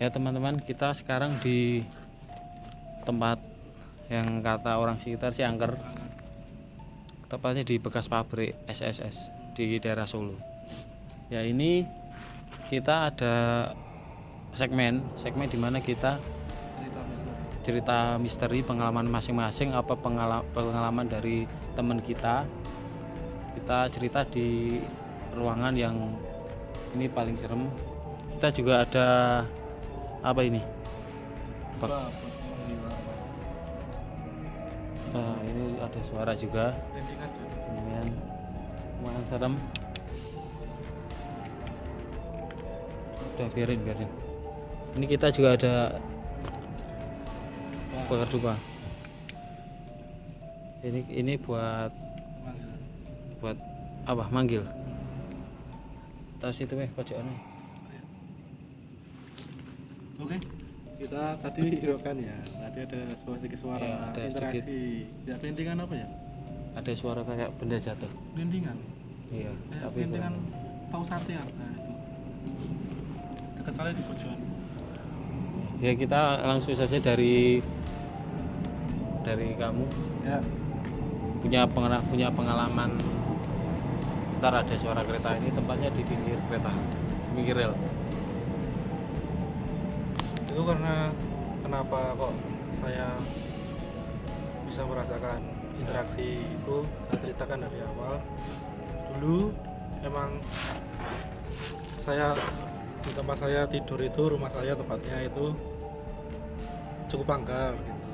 Ya teman-teman, kita sekarang di tempat yang kata orang sekitar sih angker, tepatnya di bekas pabrik SSS di daerah Solo. Ya ini kita ada segmen dimana kita cerita misteri pengalaman masing-masing, apa pengalaman dari teman kita cerita di ruangan yang ini paling serem. Kita juga ada apa ini? Nah, ini ada suara juga. Dengan lumayan serem. Udah biarin. Ini kita juga ada bakar dupa. Ini buat apa? Manggil. Tas itu pojokannya. Oke, kita tadi hiraukan ya. Tadi ada suara Ya, ada interaksi. sedikit. Ya, rintingan apa ya? Ada suara kayak benda jatuh. Rintingan. Iya, Ya, tapi rintingan tahu sate apa itu? Dekat saya di pojokan. ya kita langsung saja dari kamu Ya, punya pengalaman. Ntar ada suara kereta, ini tempatnya di pinggir rel. itu karena kenapa kok saya bisa merasakan interaksi itu, saya ceritakan dari awal. Dulu emang saya di tempat saya tidur itu, rumah saya tepatnya itu cukup angker gitu.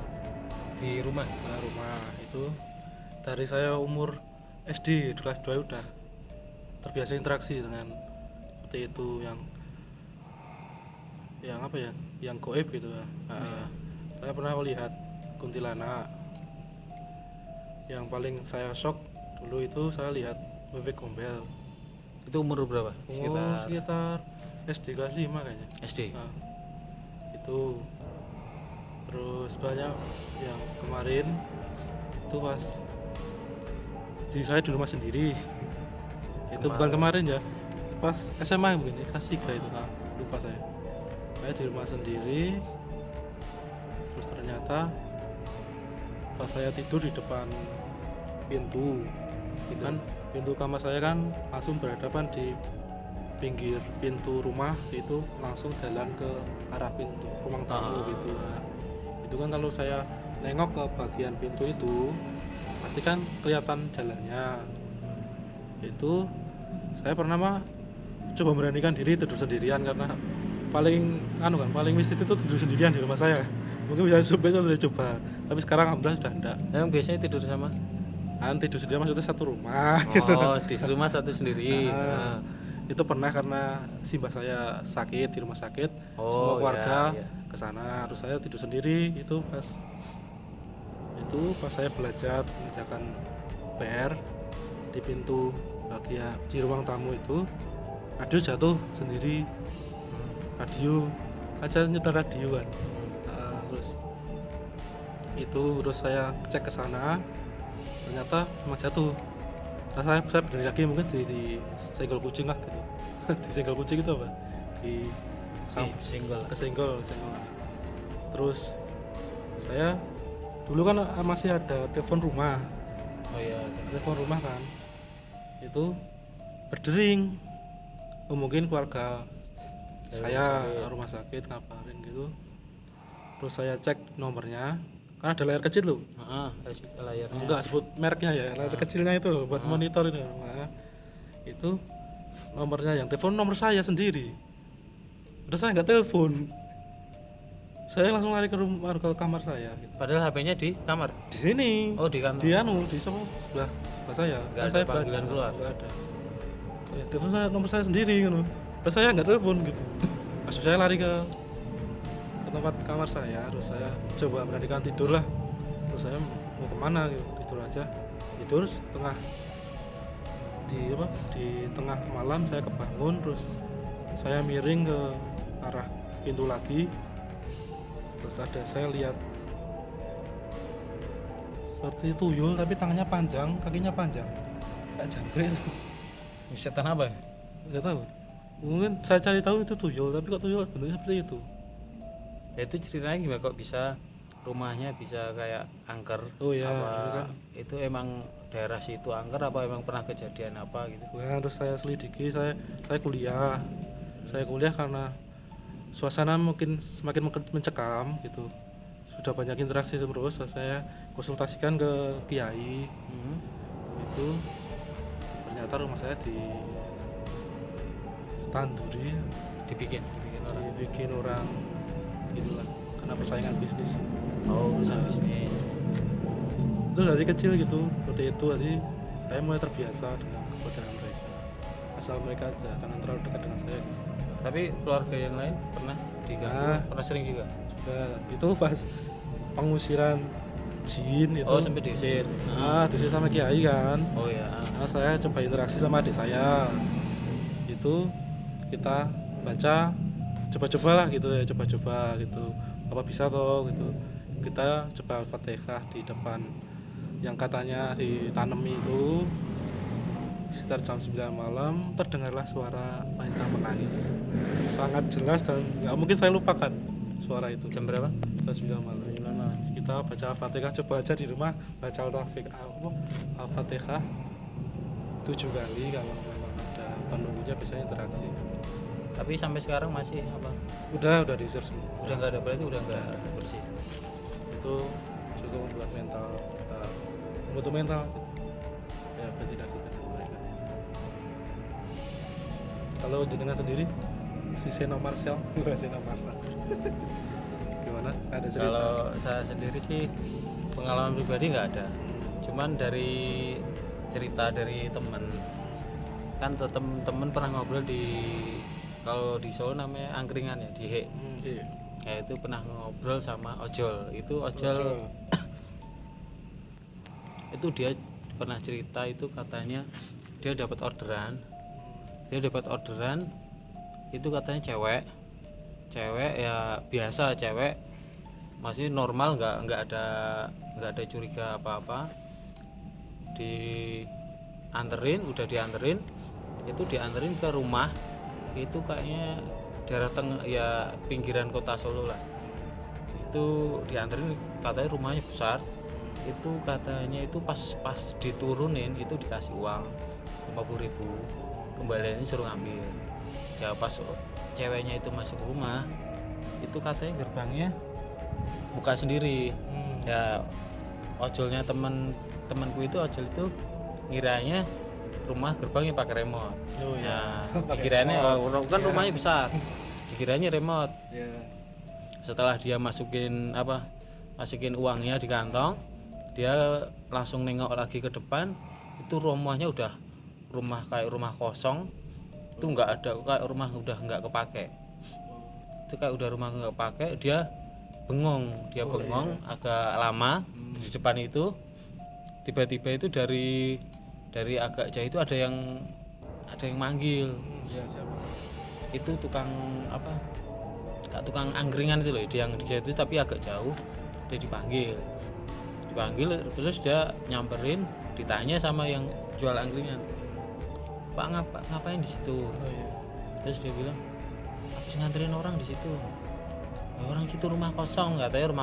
Di rumah. Nah, rumah itu dari saya umur SD kelas 2 udah terbiasa interaksi dengan seperti itu, yang apa ya, yang goib gitu ya. Nah, saya pernah melihat kuntilanak. Yang paling saya shock dulu itu saya lihat bebek gombel. Itu umur berapa? Sekitar SD kelas 5 kayaknya. SD. Nah, itu terus banyak yang kemarin itu pas saya di rumah sendiri. Itu bukan kemarin ya, pas SMA mungkin kelas 3 itu, nah, lupa saya di rumah sendiri. Terus ternyata pas saya tidur di depan pintu kan, pintu kamar saya kan langsung berhadapan di pinggir pintu rumah, itu langsung jalan ke arah pintu ruang tamu gitu. Nah, itu kan kalau saya nengok ke bagian pintu itu pasti kan kelihatan jalannya. Itu saya pernah coba memberanikan diri tidur sendirian, karena paling mistis itu tidur sendirian di rumah saya. Mungkin bisa besok sudah coba, tapi sekarang alhamdulillah sudah enggak. Yang biasanya tidur sama? Tidur sendirian maksudnya satu rumah. Oh, di rumah satu sendiri. Nah, itu pernah karena simbah saya sakit di rumah sakit, semua Oh, keluarga iya. ke sana, terus saya tidur sendiri. Itu pas saya belajar mengerjakan PR di pintu bagian di ruang tamu itu, radio jatuh sendiri. Radio aja nyetel radio kan. Nah, terus saya cek ke sana, ternyata emang jatuh. Nah, saya berdiri lagi, mungkin di senggol kucing lah gitu. Di senggol kucing itu apa? Kesenggol. Terus saya dulu kan masih ada telepon rumah. Oh iya. Telepon rumah kan itu berdering. Mungkin keluarga saya rumah sakit ngabarin gitu. Terus saya cek nomornya, kan ada layar kecil loh. Layarnya. Enggak sebut mereknya ya, layar kecilnya itu loh, buat monitor itu. Nah, itu nomornya yang telepon nomor saya sendiri. Terus saya nggak telepon, saya langsung lari ke kamar saya gitu. Padahal HP-nya di kamar. Di sini. Oh, di kamar. Di sebelah saya. Nggak ada Saya panggilan belajar, keluar. nggak ada. Ya, telepon nomor saya sendiri gitu. Terus saya nggak telepon gitu. Langsung saya lari ke tempat kamar saya. Terus saya coba beranikan tidur lah. Terus saya mau kemana gitu, tidur aja. Tidur di tengah malam saya kebangun, terus saya miring ke arah pintu lagi. Terus saya lihat seperti tuyul, tapi tangannya panjang, kakinya panjang, kayak jangkrik. Setan apa? Nggak tahu, mungkin saya cari tahu itu tuyul, tapi kok tuyul bentuknya seperti itu. Ya itu ceritanya gimana kok bisa rumahnya bisa kayak angker? Oh ya, Apa itu kan itu emang daerah situ angker apa emang pernah kejadian apa gitu? yang harus saya selidiki. Saya kuliah karena suasana mungkin semakin mencekam gitu. Sudah banyak interaksi terus, saya konsultasikan ke kiai. Hmm. Itu ternyata rumah saya ditanduri, Dibikin orang. dibikin orang gitulah, karena persaingan bisnis. Oh, urusan bisnis. Itu dari kecil gitu, seperti itu. Jadi saya mulai terbiasa dengan keberadaan mereka, asal mereka aja, jangan terlalu dekat dengan saya gitu. Tapi keluarga yang lain pernah diganggu, Nah. pernah sering juga. Nah, itu pas pengusiran jin itu. Oh, sampai diusir. Diusir sama kiai kan. Oh ya. Nah, saya coba interaksi sama adik saya. Itu kita baca, coba-coba lah gitu ya, coba-coba gitu. Apa bisa toh gitu. Kita coba Al-Fatihah di depan yang katanya ditanami itu. Sekitar jam 9 malam terdengarlah suara wanita menangis. Sangat jelas dan nggak mungkin saya lupakan suara itu. Jam berapa? Jam 9 malam. Kita baca Al-Fatihah, coba aja di rumah baca Al-Fatihah 7 kali. Kalau memang ada penunggunya biasanya interaksi. Tapi sampai sekarang masih apa? Udah diusir semua. Udah nggak ada, berarti udah nggak bersih. Itu cukup membuat mental kita membutuh mental ya bertindak dengan mereka. Kalau jenengan sendiri si Seno Marcel Seno Marcel gimana, ada cerita? Kalau saya sendiri sih pengalaman pribadi nggak ada. Cuman dari cerita dari temen, kan temen pernah ngobrol di, kalau di Solo namanya angkringan ya, di He. Iya. Ya itu pernah ngobrol sama ojol. Itu ojol itu dia pernah cerita, itu katanya dia dapat orderan itu katanya cewek ya biasa, cewek masih normal, nggak ada curiga apa-apa, udah dianterin ke rumah. Itu kayaknya daerah tengah ya, pinggiran kota Solo lah. Itu dianterin, katanya rumahnya besar. Itu katanya itu pas diturunin itu dikasih uang 50.000, kembaliannya suruh ngambil. Ya pas ceweknya itu masuk rumah, itu katanya gerbangnya buka sendiri. Ya ojolnya temanku itu, ojol itu ngiranya rumah gerbangnya pakai remote. Ya dikiranya kan rumahnya besar, dikiranya remote. Setelah dia masukin uangnya di kantong, dia langsung nengok lagi ke depan. Itu rumahnya udah kayak rumah kosong. Itu nggak ada, kayak rumah udah nggak kepake. Itu kayak udah rumah nggak kepake. Dia bengong agak lama di depan itu. Tiba-tiba itu dari agak jauh itu ada yang manggil. Itu tukang angkringan itu loh, yang di jauh itu tapi agak jauh. Dia dipanggil, terus dia nyamperin, ditanya sama yang jual angkringan, Pak ngapain di situ? Terus dia bilang, habis nganterin orang di situ. Orang situ rumah kosong, katanya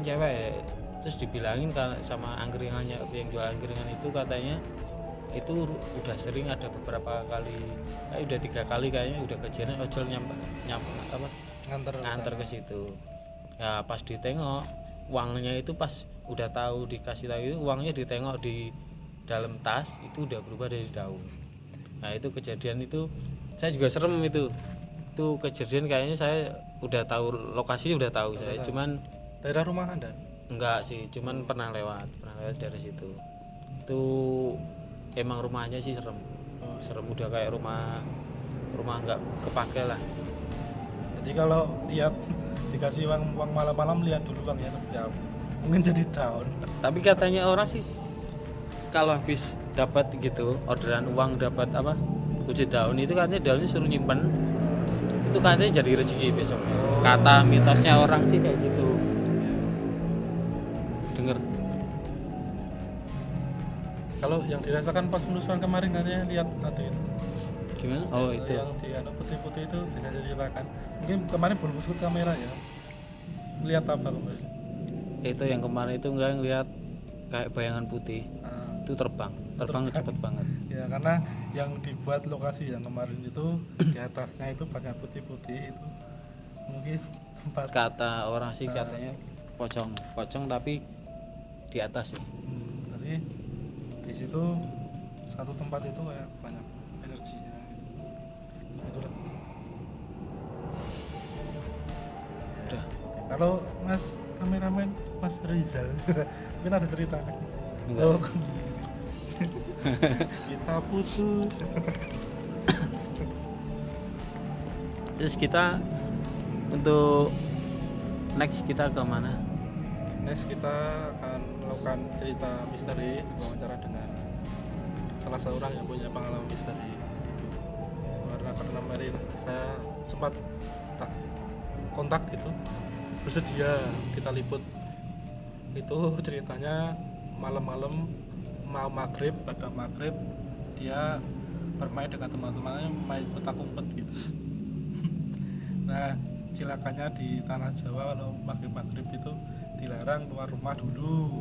cewek. Terus dibilangin sama angkringannya, yang jual angkringan itu, katanya itu udah sering ada beberapa kali, udah 3 kali kayaknya udah kejadian ojol nganter ke situ. Ya pas ditengok uangnya itu, pas udah tahu dikasih tahu itu uangnya, ditengok di dalam tas itu udah berubah dari daun. Nah itu kejadian itu saya juga serem. Itu kejadian kayaknya saya udah tahu lokasinya, udah tahu saya. Cuman daerah rumah Anda? Enggak sih, cuman pernah lewat dari situ. Itu emang rumahnya sih serem. Udah kayak rumah nggak kepake lah. Jadi kalau lihat dikasih uang malam-malam, lihat dulu uangnya ya, mungkin jadi daun. Tapi katanya orang sih kalau habis dapat gitu orderan uang, dapat wujud daun, itu katanya daunnya suruh nyimpen, itu katanya jadi rezeki besok. Kata mitosnya orang sih kayak gitu. Dengar. Kalau yang dirasakan pas penelusuran kemarin, katanya lihat itu Gimana? Oh itu. yang di putih-putih itu bisa diceritakan. Mungkin kemarin belum masuk kamera ya. Lihat apa kemarin? Itu yang kemarin itu enggak ngeliat kayak bayangan putih. Nah, Itu terbang cepet banget. ya karena yang dibuat lokasi yang kemarin itu di atasnya itu pakai putih-putih itu mungkin tempat Kata orang sih katanya pocong tapi di atas sih. jadi di situ satu tempat itu kayak banyak energinya itulah. Udah. Kalau Mas kameramen Mas Rizal mungkin ada cerita kan? Enggak. Oh, kita putus. Terus kita untuk next kita ke mana? Next kita akan melakukan cerita misteri, wawancara dengan salah seorang yang punya pengalaman misteri. Karena kemarin saya sempat tak kontak gitu, bersedia kita liput. Itu ceritanya malam-malam mau maghrib, pada maghrib dia bermain dengan teman-temannya main petak umpet gitu. Nah silakannya di tanah Jawa kalau maghrib itu dilarang keluar rumah dulu.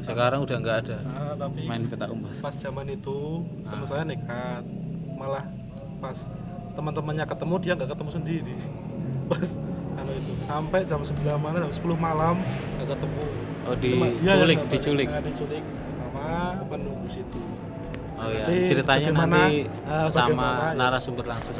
Sekarang udah nggak ada Tapi main petak umpet. pas zaman itu teman saya nekat, malah pas teman-temannya ketemu dia nggak ketemu sendiri. Pas itu sampai jam 9 malam, jam 10 malam nggak ketemu. Oh Cuma dia yang dapat. diculik. Diculik sama penunggu situ. Oh ya, Nanti ceritanya bagaimana- nanti sama bagaimana, narasumber langsung.